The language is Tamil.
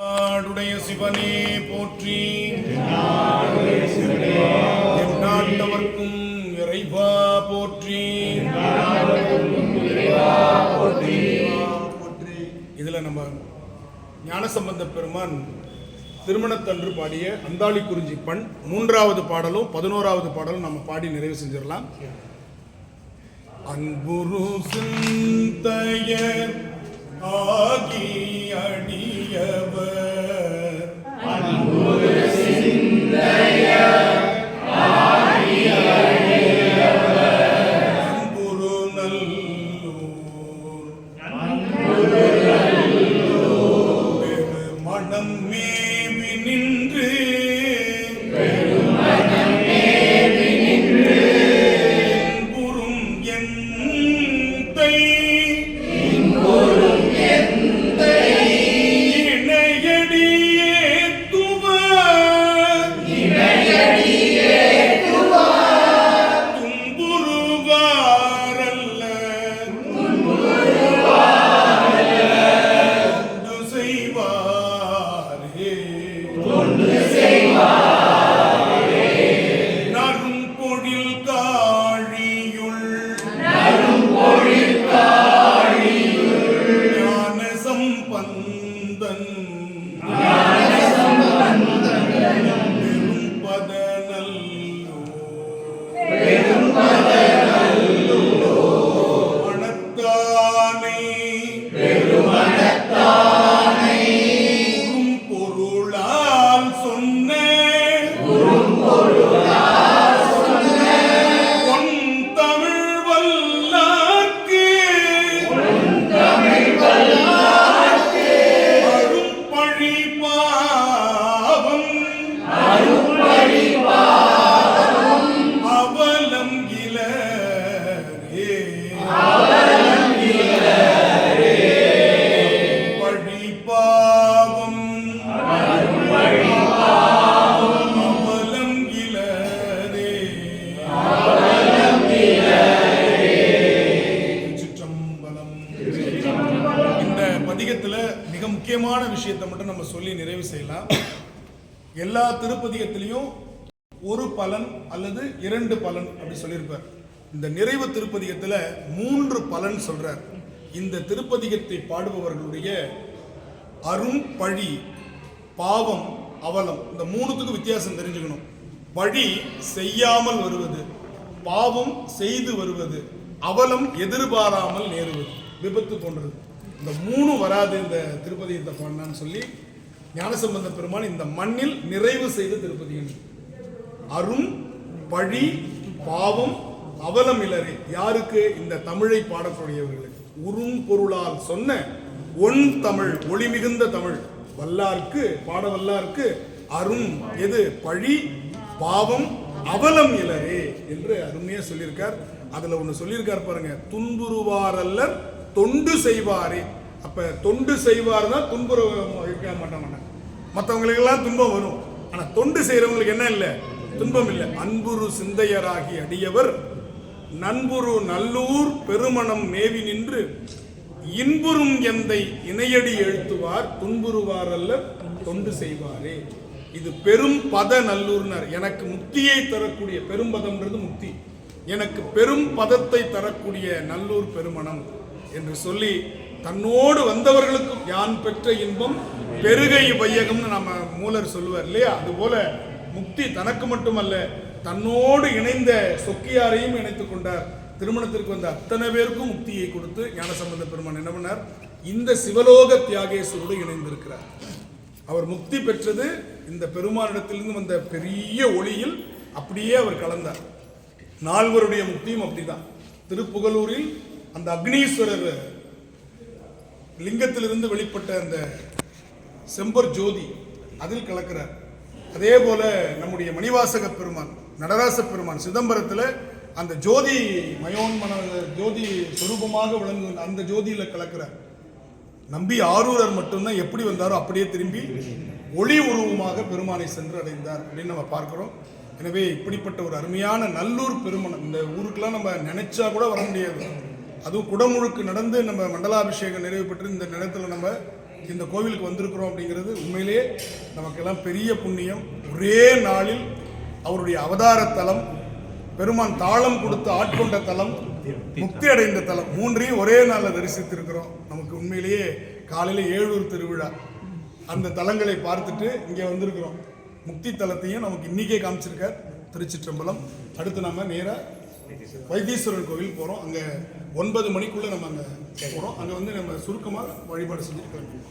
நாடுடைய சிவனே போற்றி, எந்நாட்டவர்க்கும் இறைவா போற்றி. இதுல நம்ம ஞானசம்பந்த பெருமான் திருமணத்தன்று பாடிய அந்தாளி குறிஞ்சி பண் 3வது பாடலும் 11வது பாடலும் நம்ம பாடி நிறைவு செஞ்சிடலாம். அன்புரு சிந்தையர் ஆகி அடியவர், அன்புரு சிந்தையர் ஆகி அடியவர், அன்புரு நல்லூர், அன்புரு நல்லூர், பெருமணம் மேவி நின்று, பெருமணம் மேவி நின்று, என்புறும் எந்தை, என்புறும் எந்தை, இணையடியேத்துவர், இணையடியேத்துவர், துன்புறுவாரல்ல, துன்புறுவாரல்ல, தொண்டு செய்வாரே, தொண்டு செய்வாரே, நறும்பொழில் காழியுள், நறும்பொழில் காழியுள், ஞான சம்பந்தன், ஞான சம்பந்தன், பெரும்பத நல்லூர், பெரும்பத நல்லூர், மணத்தானை, பெருமணத்தானை, பொருளால் சொன்ன, பொருளால் சொன்ன, பொன் தமிழ் வல்லார்க்கு, பொன் தமிழ் வல்லார்க்கு, அரும்பழி பாவம், அரும்பழி பாவம், அவலம் இலரே, அவலம் இலரே, பழி பாவம், அரும்பழி பாவம், அவலம் இலரே, அவலம் இலரே. திருச்சிற்றம்பலம். இந்த பதிகத்துல மிக முக்கியமான விஷயத்தை மட்டும் நம்ம சொல்லி நிறைவு செய்யலாம். எல்லா திருப்பதிகத்திலையும் ஒரு பலன் அல்லது 2 பலன் அப்படி சொல்லியிருப்பார். இந்த நிறைவு திருப்பதிகத்துல 3 பலன் சொல்றார். இந்த திருப்பதிகத்தை பாடுபவர்களுடைய அரும் பழி, பாவம், அவலம், இந்த 3த்துக்கு வித்தியாசம் தெரிஞ்சுக்கணும். பழி செய்யாமல் வருவது, பாவம் செய்து வருவது, அவலம் எதிர்பாராமல் நேருவது, விபத்து போன்றது. இந்த 3 வராது இந்த திருப்பதிகத்தை பாடினான்னு சொல்லி ஞானசம்பந்த பெருமான் இந்த மண்ணில் நிறைவு செய்த திருப்பதிகம். அரும் பழி பாவம் அவலம் இலரே. யாருக்கு? இந்த தமிழை பாடக்கூடியவர்களுக்கு. உறும் பொருளால் சொன்ன ஒன் தமிழ், ஒளி மிகுந்த தமிழ் வல்லார்க்கு, பாட வல்லார்க்கு அரும் எது? பழி பாவம் அவலம் இலரே என்று அருமையா சொல்லியிருக்கார். அதுல ஒண்ணு சொல்லியிருக்கார் பாருங்க, துன்புறுவாரல்லர் தொண்டு செய்வாரே. அப்ப தொண்டு செய்வார் தான் துன்புற இருக்க மாட்டாங்க. மற்றவங்களுக்கெல்லாம் துன்பம் வரும், ஆனா தொண்டு செய்யறவங்களுக்கு என்ன இல்லை? துன்பம் இல்லை. அன்புரு சிந்தையராகி அடியவர், நண்புரு நல்லூர், பெருமணம் மேவி நின்று, இன்புறும் எந்தை இணையடி எழுத்துவார், துன்புறுவாரல்ல தொண்டு செய்வாரே. இது பெரும் பத நல்லூர்னர். எனக்கு முக்தியை தரக்கூடிய, பெரும்பதம்ன்றது முக்தி, எனக்கு பெரும் பதத்தை தரக்கூடிய நல்லூர் பெருமணம் என்று சொல்லி தன்னோடு வந்தவர்களுக்கும் யான் பெற்ற இன்பம் பெருகை வையகம்னு நம்ம மூலர் சொல்லுவார் இல்லையா? அதுபோல முக்தி தனக்கு மட்டுமல்ல, தன்னோடு இணைந்த சொக்கியாரையும் இணைத்துக் கொண்டார். திருமணத்திற்கு வந்த அத்தனை பேருக்கும் முக்தியை கொடுத்து ஞானசம்பந்த பெருமான் என்ன பண்ணார்? இந்த சிவலோக தியாகேஸ்வரோடு இணைந்திருக்கிறார். அவர் முக்தி பெற்றது இந்த பெருமானிடத்திலிருந்து வந்த பெரிய ஒளியில் அப்படியே அவர் கலந்தார். நால்வருடைய முக்தியும் அப்படிதான். திருப்புகலூரில் அந்த அக்னீஸ்வரர் லிங்கத்திலிருந்து வெளிப்பட்ட அந்த செம்பர் ஜோதி அதில் கலக்கிறார். அதே போல நம்முடைய மணிவாசக பெருமான், நடராச பெருமான் சிதம்பரத்தில் அந்த ஜோதி மயோன்மன ஜோதி சொரூபமாக விளங்கு அந்த ஜோதியில கலக்கிறார். நம்பி ஆரூரர் மட்டும்தான் எப்படி வந்தாரோ அப்படியே திரும்பி ஒளி உருவமாக பெருமானை சென்று அடைந்தார் அப்படின்னு நம்ம பார்க்கிறோம். எனவே இப்படிப்பட்ட ஒரு அருமையான நல்லூர் பெருமணம், இந்த ஊருக்கெல்லாம் நம்ம நினைச்சா கூட வர முடியாது. அதுவும் குடமுழுக்கு நடந்து நம்ம மண்டலாபிஷேகம் நிறைவு பெற்று இந்த நிலத்தில் நம்ம இந்த கோவிலுக்கு வந்திருக்கிறோம் அப்படிங்கிறது உண்மையிலேயே நமக்கெல்லாம் பெரிய புண்ணியம். ஒரே நாளில் அவருடைய அவதார தலம், பெருமான் தாளம் கொடுத்து ஆட்கொண்ட தலம், முக்தி அடைந்த தலம், மூன்றையும் ஒரே நாளில் தரிசித்திருக்கிறோம். நமக்கு உண்மையிலேயே காலையில் ஏழூர் திருவிழா, அந்த தலங்களை பார்த்துட்டு இங்கே வந்திருக்கிறோம். முக்தி தலத்தையும் நமக்கு இன்னைக்கே காமிச்சிருக்கார் திருச்சிற்றம்பலம். அடுத்து நம்ம நேராக வைத்தீஸ்வரன் கோவில் போகிறோம். அங்கே 9 மணிக்குள்ளே நம்ம அங்கே போகிறோம். அங்கே வந்து நம்ம சுருக்கமாக வழிபாடு செஞ்சுட்டு கிளம்புவோம்.